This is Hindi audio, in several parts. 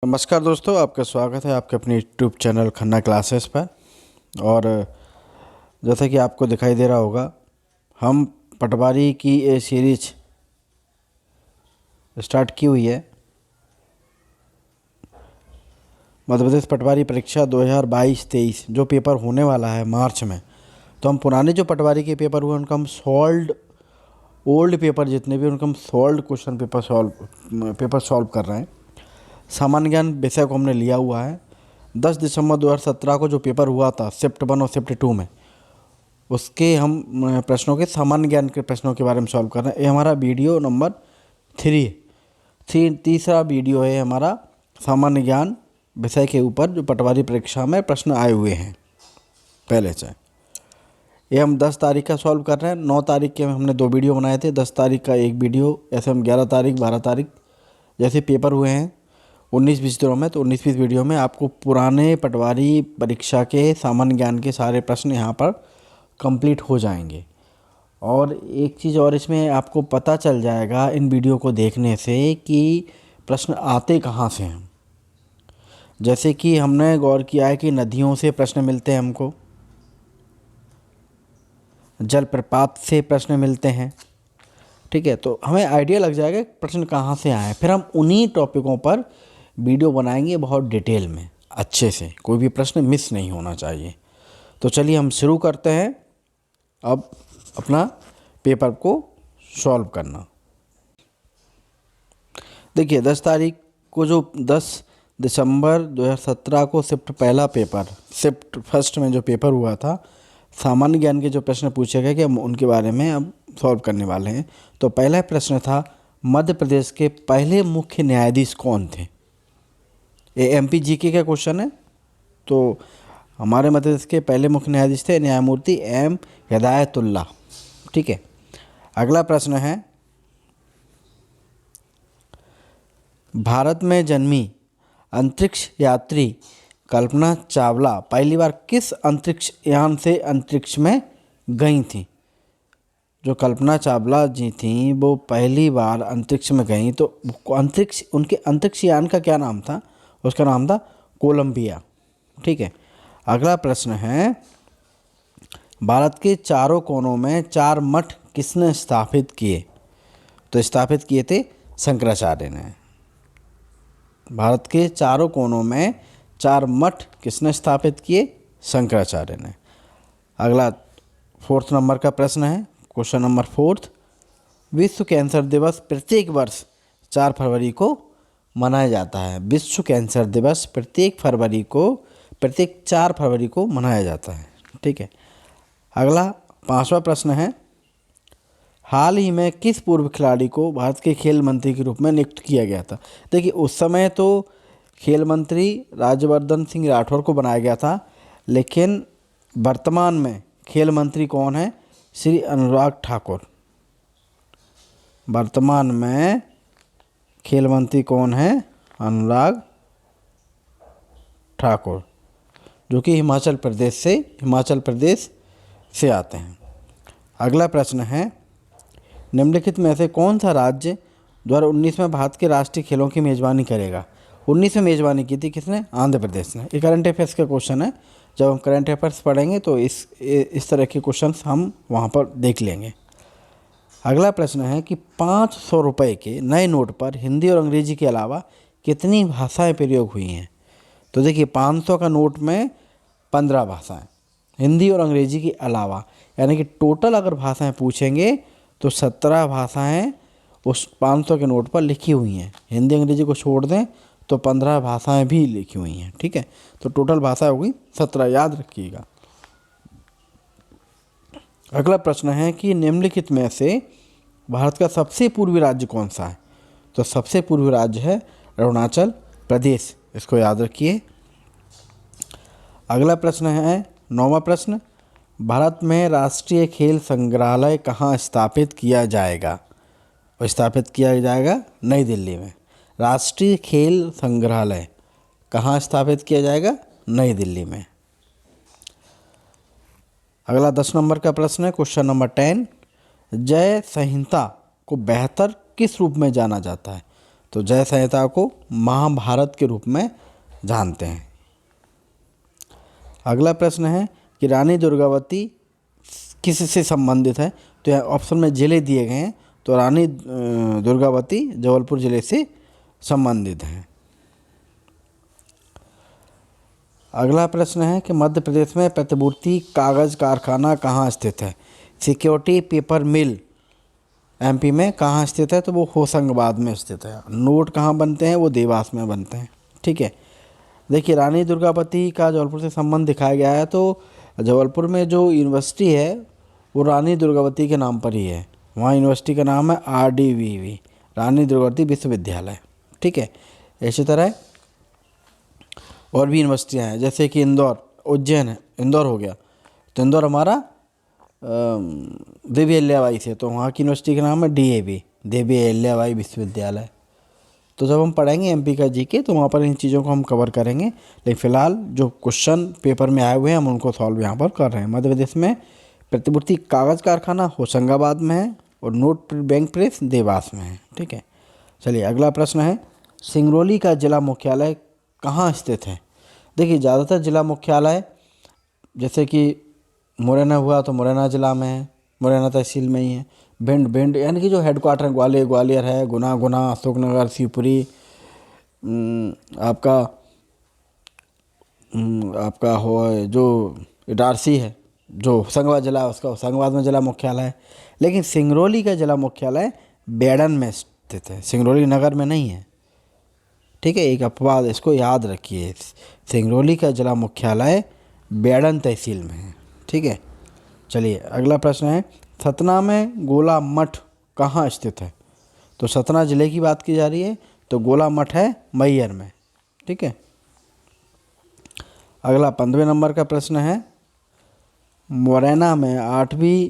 नमस्कार दोस्तों, आपका स्वागत है आपके अपने यूट्यूब चैनल खन्ना क्लासेस पर। और जैसा कि आपको दिखाई दे रहा होगा, हम पटवारी की ये सीरीज स्टार्ट की हुई है। मध्य प्रदेश पटवारी परीक्षा 2022-23 जो पेपर होने वाला है मार्च में, तो हम पुराने जो पटवारी के पेपर हुए उनका हम ओल्ड पेपर जितने भी उनका हम सॉल्व क्वेश्चन पेपर सॉल्व कर रहे हैं। सामान्य ज्ञान विषय को हमने लिया हुआ है। 10 दिसंबर 2017 को जो पेपर हुआ था शिफ्ट 1 और शिफ्ट 2 में, उसके हम प्रश्नों के सामान्य ज्ञान के प्रश्नों के बारे में सॉल्व कर रहे हैं। ये हमारा वीडियो नंबर तीसरा वीडियो है हमारा सामान्य ज्ञान विषय के ऊपर जो पटवारी परीक्षा में प्रश्न आए हुए हैं पहले से। ये हम 10 तारीख का सॉल्व कर रहे हैं। 9 तारीख के हमने 2 वीडियो बनाए थे, 10 तारीख का एक वीडियो। ऐसे हम 11 तारीख 12 तारीख जैसे पेपर हुए हैं 19-20 दिनों में, तो 19-20 वीडियो में आपको पुराने पटवारी परीक्षा के सामान्य ज्ञान के सारे प्रश्न यहाँ पर कंप्लीट हो जाएंगे। और एक चीज़ और इसमें आपको पता चल जाएगा इन वीडियो को देखने से कि प्रश्न आते कहाँ से हैं। जैसे कि हमने गौर किया है कि नदियों से प्रश्न मिलते हैं, हमको जलप्रपात से प्रश्न मिलते हैं, ठीक है। तो हमें आइडिया लग जाएगा प्रश्न कहाँ से आए। फिर हम उन्हीं टॉपिकों पर वीडियो बनाएंगे बहुत डिटेल में, अच्छे से, कोई भी प्रश्न मिस नहीं होना चाहिए। तो चलिए हम शुरू करते हैं अब अपना पेपर को सॉल्व करना। देखिए 10 तारीख को जो 10 दिसंबर 2017 को शिफ्ट फर्स्ट में जो पेपर हुआ था, सामान्य ज्ञान के जो प्रश्न पूछे गए कि हम उनके बारे में अब सॉल्व करने वाले हैं। तो पहला प्रश्न था, मध्य प्रदेश के पहले मुख्य न्यायाधीश कौन थे। ये MPGK का क्वेश्चन है। तो हमारे मध्य प्रदेश के पहले मुख्य न्यायाधीश थे न्यायमूर्ति M हिदायतुल्लाह, ठीक है। अगला प्रश्न है, भारत में जन्मी अंतरिक्ष यात्री कल्पना चावला पहली बार किस अंतरिक्ष यान से अंतरिक्ष में गई थी। जो कल्पना चावला जी थी वो पहली बार अंतरिक्ष में गई, तो उनके अंतरिक्ष यान का क्या नाम था, उसका नाम था कोलंबिया, ठीक है। अगला प्रश्न है, भारत के चारों कोनों में 4 मठ किसने स्थापित किए। तो स्थापित किए थे शंकराचार्य ने। भारत के चारों कोनों में 4 मठ किसने स्थापित किए, शंकराचार्य ने। अगला 4th नंबर का प्रश्न है, क्वेश्चन नंबर 4, विश्व कैंसर दिवस प्रत्येक वर्ष 4 फरवरी को मनाया जाता है। विश्व कैंसर दिवस प्रत्येक 4 फरवरी को मनाया जाता है, ठीक है। अगला 5वां प्रश्न है, हाल ही में किस पूर्व खिलाड़ी को भारत के खेल मंत्री के रूप में नियुक्त किया गया था। देखिए उस समय तो खेल मंत्री राज्यवर्धन सिंह राठौर को बनाया गया था, लेकिन वर्तमान में खेल मंत्री कौन है, श्री अनुराग ठाकुर। वर्तमान में खेल मंत्री कौन है, अनुराग ठाकुर, जो कि हिमाचल प्रदेश से आते हैं। अगला प्रश्न है, निम्नलिखित में से कौन सा राज्य 2019 में भारत के राष्ट्रीय खेलों की मेज़बानी करेगा। 19 में मेज़बानी की थी किसने, आंध्र प्रदेश ने। ये करंट अफेयर्स का क्वेश्चन है। जब हम करंट अफेयर्स पढ़ेंगे तो इस तरह के क्वेश्चंस हम वहाँ पर देख लेंगे। अगला प्रश्न है कि 500 रुपये के नए नोट पर हिंदी और अंग्रेजी के अलावा कितनी भाषाएं प्रयोग हुई हैं। तो देखिए 500 का नोट में 15 भाषाएं, हिंदी और अंग्रेजी के अलावा, यानी कि टोटल अगर भाषाएं पूछेंगे तो 17 भाषाएं उस 500 के नोट पर लिखी हुई हैं। हिंदी अंग्रेजी को छोड़ दें तो 15 भाषाएं भी लिखी हुई हैं, ठीक है। तो टोटल भाषा होगी 17, याद रखिएगा। अगला प्रश्न है कि निम्नलिखित में से भारत का सबसे पूर्वी राज्य कौन सा है। तो सबसे पूर्वी राज्य है अरुणाचल प्रदेश, इसको याद रखिए। अगला प्रश्न है 9वां प्रश्न, भारत में राष्ट्रीय खेल संग्रहालय कहाँ स्थापित किया जाएगा। और स्थापित किया जाएगा नई दिल्ली में। राष्ट्रीय खेल संग्रहालय कहाँ स्थापित किया जाएगा, नई दिल्ली में। अगला 10 नंबर का प्रश्न है, क्वेश्चन नंबर 10, जय संहिता को बेहतर किस रूप में जाना जाता है। तो जय संहिता को महाभारत के रूप में जानते हैं। अगला प्रश्न है कि रानी दुर्गावती किससे संबंधित है। तो यहाँ ऑप्शन में जिले दिए गए हैं, तो रानी दुर्गावती जबलपुर जिले से संबंधित है। अगला प्रश्न है कि मध्य प्रदेश में प्रतिपूर्ति कागज़ कारखाना कहाँ स्थित है। सिक्योरिटी पेपर मिल एमपी में कहाँ स्थित है, तो वो होशंगाबाद में स्थित है। नोट कहाँ बनते हैं, वो देवास में बनते हैं। ठीक है, देखिए रानी दुर्गावती का जबलपुर से संबंध दिखाया गया है, तो जबलपुर में जो यूनिवर्सिटी है वो रानी दुर्गावती के नाम पर ही है। वहाँ यूनिवर्सिटी का नाम है RDVV, रानी दुर्गावती विश्वविद्यालय। ठीक है, इसी तरह और भी यूनिवर्सिटियाँ हैं, जैसे कि इंदौर, उज्जैन है, इंदौर हो गया, तो इंदौर हमारा देवी अहिल्याबाई से, तो वहाँ की यूनिवर्सिटी का नाम है DAV, देवी अहिल्याबाई विश्वविद्यालय। तो जब हम पढ़ेंगे एमपी का जीके तो वहाँ पर इन चीज़ों को हम कवर करेंगे, लेकिन फ़िलहाल जो क्वेश्चन पेपर में आए हुए हैं हम उनको सॉल्व यहाँ पर कर रहे हैं। मध्य प्रदेश में प्रतिपूर्ति कागज़ कारखाना होशंगाबाद में है और नोट बैंक प्रेस देवास में है। ठीक है, चलिए अगला प्रश्न है, सिंगरौली का जिला मुख्यालय कहाँ स्थित है। देखिए ज़्यादातर जिला मुख्यालय जैसे कि मुरैना हुआ तो मुरैना ज़िला में है, मुरैना तहसील में ही है। भिंड यानी कि जो हेडक्वार्टर है, ग्वालियर है, गुना अशोकनगर, शिवपुरी, आपका हो जो इटारसी है, जो होशंगाबाद जिला है उसका होशंगाबाद में जिला मुख्यालय है। लेकिन सिंगरौली का जिला मुख्यालय बेड़न में स्थित है, सिंगरौली नगर में नहीं है। ठीक है, एक अपवाद, इसको याद रखिए, सिंगरौली का जिला मुख्यालय बेड़न तहसील में है। ठीक है, चलिए अगला प्रश्न है, सतना में गोला मठ कहाँ स्थित है। तो सतना ज़िले की बात की जा रही है, तो गोला मठ है मैहर में। ठीक है, अगला 15वें नंबर का प्रश्न है, मुरैना में 8वीं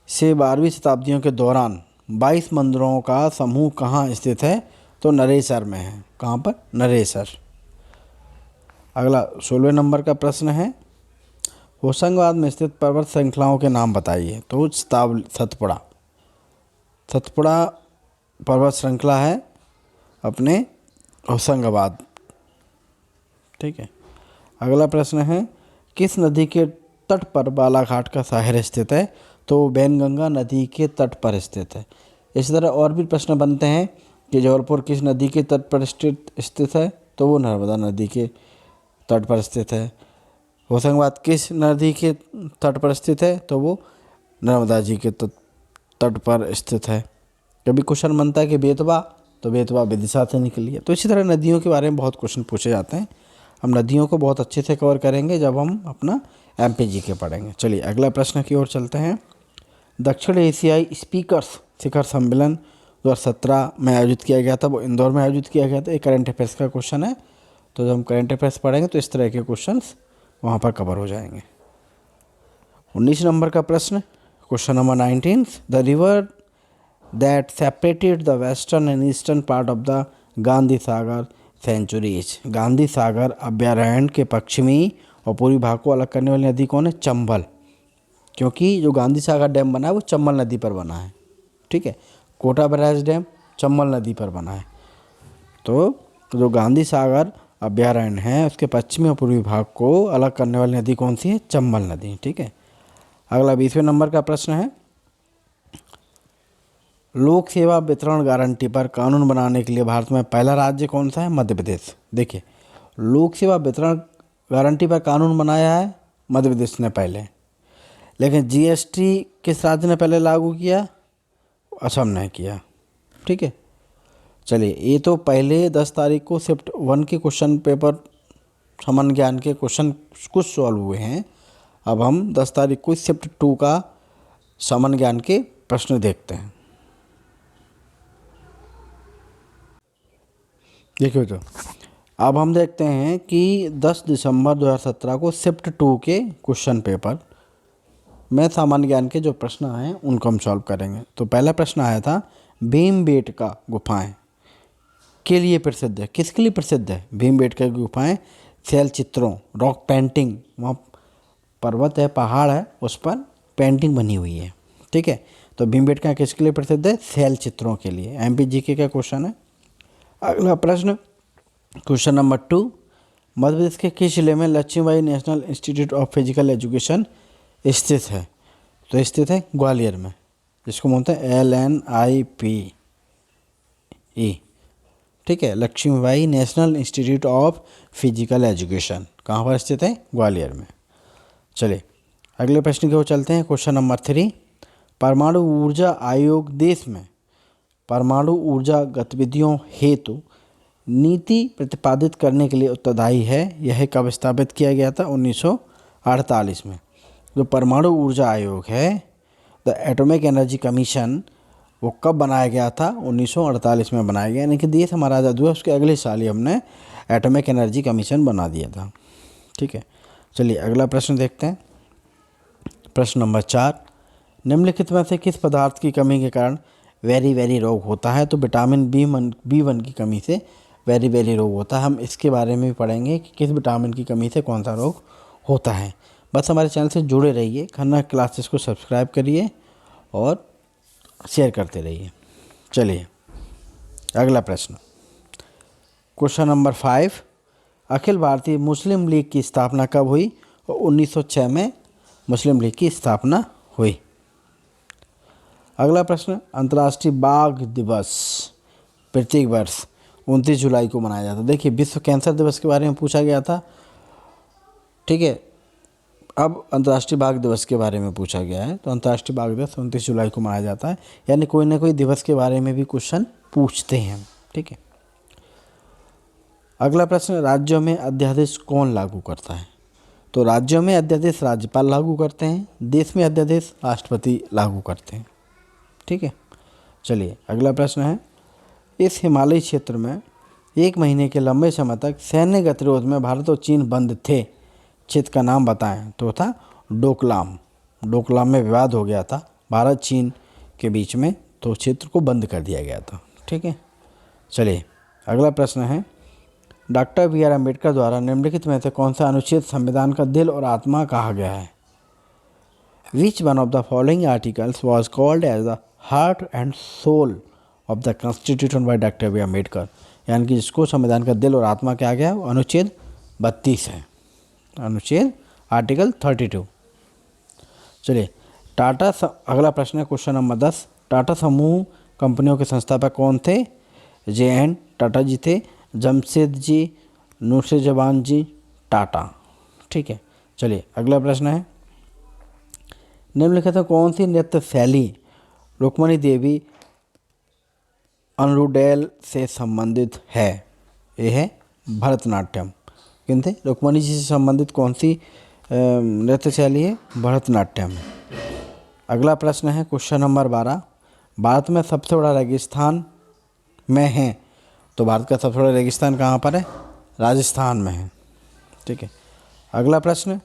से 12वीं शताब्दियों के दौरान 22 मंदिरों का समूह कहाँ स्थित है। तो नरेसर में है। कहाँ पर, नरेसर। अगला 16वें नंबर का प्रश्न है, होशंगाबाद में स्थित पर्वत श्रृंखलाओं के नाम बताइए। तो सतपुड़ा पर्वत श्रृंखला है अपने होशंगाबाद। ठीक है, अगला प्रश्न है, किस नदी के तट पर बालाघाट का शहर स्थित है। तो वैनगंगा नदी के तट पर स्थित है। इसी तरह और भी प्रश्न बनते हैं कि जबलपुर किस नदी के तट पर स्थित है। तो वो नर्मदा नदी के तट पर स्थित है। होशंगाबाद किस नदी के तट पर स्थित है। तो वो नर्मदा जी के तट पर स्थित है। कभी क्वेश्चन बनता है कि बेतवा, तो बेतवा विदिशा से निकली है। तो इसी तरह नदियों के बारे में बहुत क्वेश्चन पूछे जाते हैं। हम नदियों को बहुत अच्छे से कवर करेंगे जब हम अपना एमपीजी के पढ़ेंगे। चलिए अगला प्रश्न की ओर चलते हैं। दक्षिण एशियाई स्पीकर्स शिखर सम्मेलन 2017 में आयोजित किया गया था, वो इंदौर में आयोजित किया गया था। एक करंट अफेयर्स का क्वेश्चन है, तो जब हम करंट अफेयर्स पढ़ेंगे तो इस तरह के क्वेश्चंस वहाँ पर कवर हो जाएंगे। 19 नंबर का प्रश्न, question number 19, the river that separated the western and eastern part of the Gandhi Sagar sanctuaries. Gandhi Sagar अभ्यारण्य के पश्चिमी और पूर्वी भाग को अलग करने वाली नदी कौन है। चंबल, क्योंकि जो गांधी सागर डैम बना है वो चंबल नदी पर बना है। ठीक है, कोटा बैराज डैम चंबल नदी पर बना है। तो जो गांधी सागर अभ्यारण्य है उसके पश्चिमी और पूर्वी भाग को अलग करने वाली नदी कौन सी है, चंबल नदी। ठीक है, अगला 20वें नंबर का प्रश्न है, लोक सेवा वितरण गारंटी पर कानून बनाने के लिए भारत में पहला राज्य कौन सा है, मध्य प्रदेश। देखिए लोक सेवा वितरण गारंटी पर कानून बनाया है मध्य प्रदेश ने पहले, लेकिन जीएसटी किस राज्य ने पहले लागू किया, असम ने किया। ठीक है, चलिए ये तो पहले 10 तारीख को शिफ्ट 1 के क्वेश्चन पेपर सामान्य ज्ञान के क्वेश्चन कुछ सॉल्व हुए हैं। अब हम 10 तारीख को शिफ्ट 2 का सामान्य ज्ञान के प्रश्न देखते हैं। देखिए तो अब हम देखते हैं कि 10 दिसंबर 2017 को शिफ्ट 2 के क्वेश्चन पेपर में सामान्य ज्ञान के जो प्रश्न आए उनको हम सॉल्व करेंगे। तो पहला प्रश्न आया था, भीमबेटका गुफाएं के लिए प्रसिद्ध है। किसके लिए प्रसिद्ध है भीमबेटका की गुफाएं? शैल चित्रों, रॉक पेंटिंग, वहाँ पर्वत है, पहाड़ है, उस पर पेंटिंग बनी हुई है। ठीक है, तो भीमबेटका किसके लिए प्रसिद्ध है? शैल चित्रों के लिए। एमपी जीके का क्वेश्चन है। अगला प्रश्न, क्वेश्चन नंबर 2, मध्य प्रदेश के किस जिले में Lakshmibai national institute of physical education स्थित है? तो स्थित है ग्वालियर में, जिसको बोलते हैं LNIPE। ठीक है, Lakshmibai national institute of physical education कहाँ पर स्थित है? ग्वालियर में। चलिए अगले प्रश्न की ओर चलते हैं। क्वेश्चन नंबर 3, परमाणु ऊर्जा आयोग देश में परमाणु ऊर्जा गतिविधियों हेतु नीति प्रतिपादित करने के लिए उत्तरदायी है। यह कब स्थापित किया गया था? 1948 में। जो परमाणु ऊर्जा आयोग है, द एटॉमिक एनर्जी कमीशन, वो कब बनाया गया था? 1948 में बनाया गया, यानी कि देश हमारा आज़ाद हुआ उसके अगले साल ही हमने एटॉमिक एनर्जी कमीशन बना दिया था। ठीक है, चलिए अगला प्रश्न देखते हैं। प्रश्न नंबर 4, निम्नलिखित में से किस पदार्थ की कमी के कारण वेरी रोग होता है? तो विटामिन B1 की कमी से वेरी रोग होता है। हम इसके बारे में भी पढ़ेंगे कि किस विटामिन की कमी से कौन सा रोग होता है। बस हमारे चैनल से जुड़े रहिए, खन्ना क्लासेस को सब्सक्राइब करिए और शेयर करते रहिए। चलिए अगला प्रश्न, क्वेश्चन नंबर 5, अखिल भारतीय मुस्लिम लीग की स्थापना कब हुई? और 1906 में मुस्लिम लीग की स्थापना हुई। अगला प्रश्न, अंतर्राष्ट्रीय बाघ दिवस प्रत्येक वर्ष 29 जुलाई को मनाया जाता है। देखिए, विश्व कैंसर दिवस के बारे में पूछा गया था। ठीक है, अब अंतर्राष्ट्रीय बाघ दिवस के बारे में पूछा गया है, तो अंतर्राष्ट्रीय बाघ दिवस 29 जुलाई को मनाया जाता है। यानी कोई ना कोई दिवस के बारे में भी क्वेश्चन पूछते हैं। ठीक है, अगला प्रश्न, राज्यों में अध्यादेश कौन लागू करता है? तो राज्यों में अध्यादेश राज्यपाल लागू करते हैं, देश में अध्यादेश राष्ट्रपति लागू करते हैं। ठीक है, चलिए अगला प्रश्न है, इस हिमालयी क्षेत्र में 1 महीने के लंबे समय तक सैन्य गतिरोध में भारत और चीन बंद थे, क्षेत्र का नाम बताएं। तो था डोकलाम। डोकलाम में विवाद हो गया था भारत चीन के बीच में, तो क्षेत्र को बंद कर दिया गया था। ठीक है, चलिए अगला प्रश्न है, डॉक्टर BR अम्बेडकर द्वारा निम्नलिखित में से कौन सा अनुच्छेद संविधान का दिल और आत्मा कहा गया है? Which one of the following articles was called as the heart and soul of the constitution by doctor BR Ambedkar? यानी कि जिसको संविधान का दिल और आत्मा कहा गया है वो अनुच्छेद 32 है, अनुच्छेद आर्टिकल 32। चलिए अगला प्रश्न है क्वेश्चन नंबर 10, टाटा समूह कंपनियों के संस्थापक कौन थे? JN टाटा जी थे, जमशेद जी, नूरजहान जी टाटा। ठीक है, चलिए अगला प्रश्न है, निम्नलिखित में कौन सी नृत्य शैली रुक्मणी देवी अनुरुडेल से संबंधित है? ये है भरतनाट्यम। किन थे? रुक्मणी जी से संबंधित कौन सी नृत्य शैली है? भरतनाट्यम। अगला प्रश्न है क्वेश्चन नंबर 12, भारत में सबसे बड़ा रेगिस्तान में है? तो भारत का सबसे बड़ा रेगिस्तान कहाँ पर है? राजस्थान में है। ठीक है, अगला प्रश्न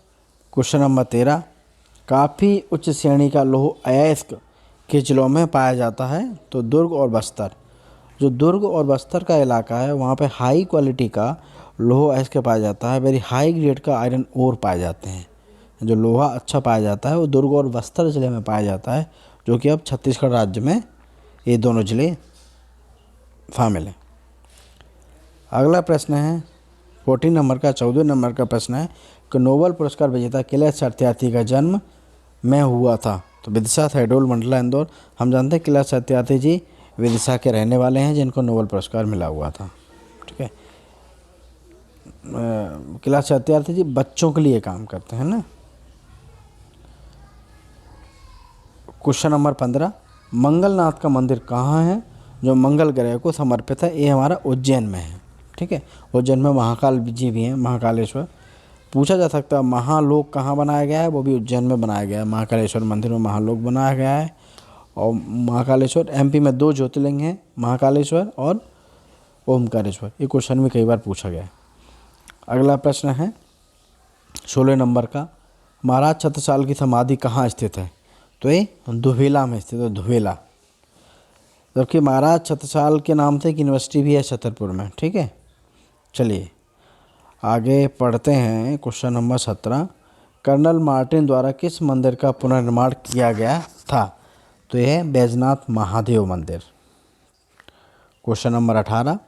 क्वेश्चन नंबर 13, काफ़ी उच्च श्रेणी का लौह अयस्क किस जिलों में पाया जाता है? तो दुर्ग और बस्तर। जो दुर्ग और बस्तर का इलाका है वहाँ पे हाई क्वालिटी का लोहा अयस्क पाया जाता है, वेरी हाई ग्रेड का आयरन ओर पाए जाते हैं। जो लोहा अच्छा पाया जाता है वो दुर्ग और बस्तर ज़िले में पाया जाता है, जो कि अब छत्तीसगढ़ राज्य में ये दोनों ज़िले शामिल हैं। अगला प्रश्न है 14 नंबर का 14 नंबर का प्रश्न है कि नोबेल पुरस्कार विजेता कैलाश सत्यार्थी का जन्म में हुआ था? तो विदिशा, शहडोल, मंडला, इंदौर। हम जानते हैं कैलाश सत्यार्थी जी विदिशा के रहने वाले हैं जिनको नोबेल पुरस्कार मिला हुआ था। ठीक है, कैलाश सत्यार्थी जी बच्चों के लिए काम करते हैं ना। क्वेश्चन नंबर 15, मंगलनाथ का मंदिर कहाँ है? जो मंगल ग्रह को समर्पित है, ये हमारा उज्जैन में है। ठीक है, उज्जैन में महाकाल जी भी हैं, महाकालेश्वर। पूछा जा सकता है महालोक कहाँ बनाया गया है? वो भी उज्जैन में बनाया गया है। महाकालेश्वर मंदिर में महालोक बनाया गया है। और महाकालेश्वर MP में 2 ज्योतिर्लिंग हैं, महाकालेश्वर और ओमकारेश्वर। ये क्वेश्चन में कई बार पूछा गया है। अगला प्रश्न है 16 नंबर का, महाराज छत्रसाल की समाधि कहाँ स्थित है? तो ये दुहेला में स्थित है, दुहेला। जबकि महाराज छत्रसाल के नाम से एक यूनिवर्सिटी भी है छतरपुर में। ठीक है, चलिए आगे पढ़ते हैं। क्वेश्चन नंबर 17, कर्नल मार्टिन द्वारा किस मंदिर का पुनर्निर्माण किया गया था? तो यह है बैजनाथ महादेव मंदिर। क्वेश्चन नंबर 18,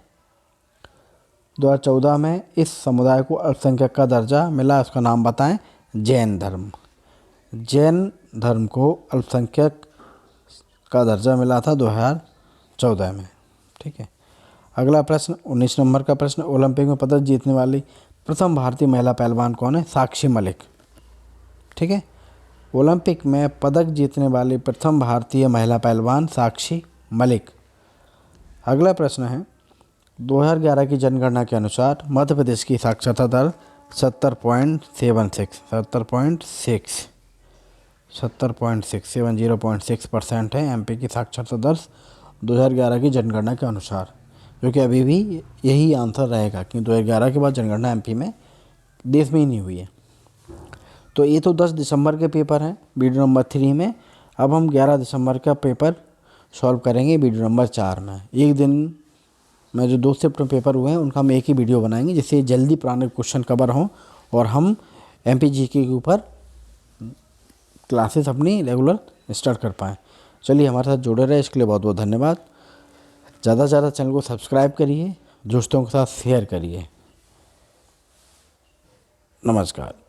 2014 में इस समुदाय को अल्पसंख्यक का दर्जा मिला, उसका नाम बताएं। जैन धर्म। जैन धर्म को अल्पसंख्यक का दर्जा मिला था 2014 में। ठीक है। अगला प्रश्न 19 नंबर का प्रश्न, ओलंपिक में पदक जीतने वाली प्रथम भारतीय महिला पहलवान कौन है? साक्षी मलिक। ठीक है। ओलंपिक में पदक जीतने वाली प्रथम भारतीय महिला पहलवान साक्षी मलिक। अगला प्रश्न है 2011 की जनगणना के अनुसार मध्य प्रदेश की साक्षरता दर 70.6% है। एमपी की साक्षरता दर 2011 की जनगणना के अनुसार, जो कि अभी भी यही आंसर रहेगा कि 2011 के बाद जनगणना एमपी में देश में ही नहीं हुई है। तो ये तो 10 दिसंबर के पेपर हैं वीडियो नंबर 3 में। अब हम 11 दिसंबर का पेपर सॉल्व करेंगे वीडियो नंबर 4 में। एक दिन में जो 2 शिफ्ट में पेपर हुए हैं उनका हम एक ही वीडियो बनाएंगे, जिससे जल्दी पुराने क्वेश्चन कवर हों और हम एमपी जीके के ऊपर क्लासेस अपनी रेगुलर स्टार्ट कर पाएँ। चलिए, हमारे साथ जुड़े रहे, इसके लिए बहुत बहुत धन्यवाद। ज़्यादा से ज़्यादा चैनल को सब्सक्राइब करिए, दोस्तों के साथ शेयर करिए। नमस्कार।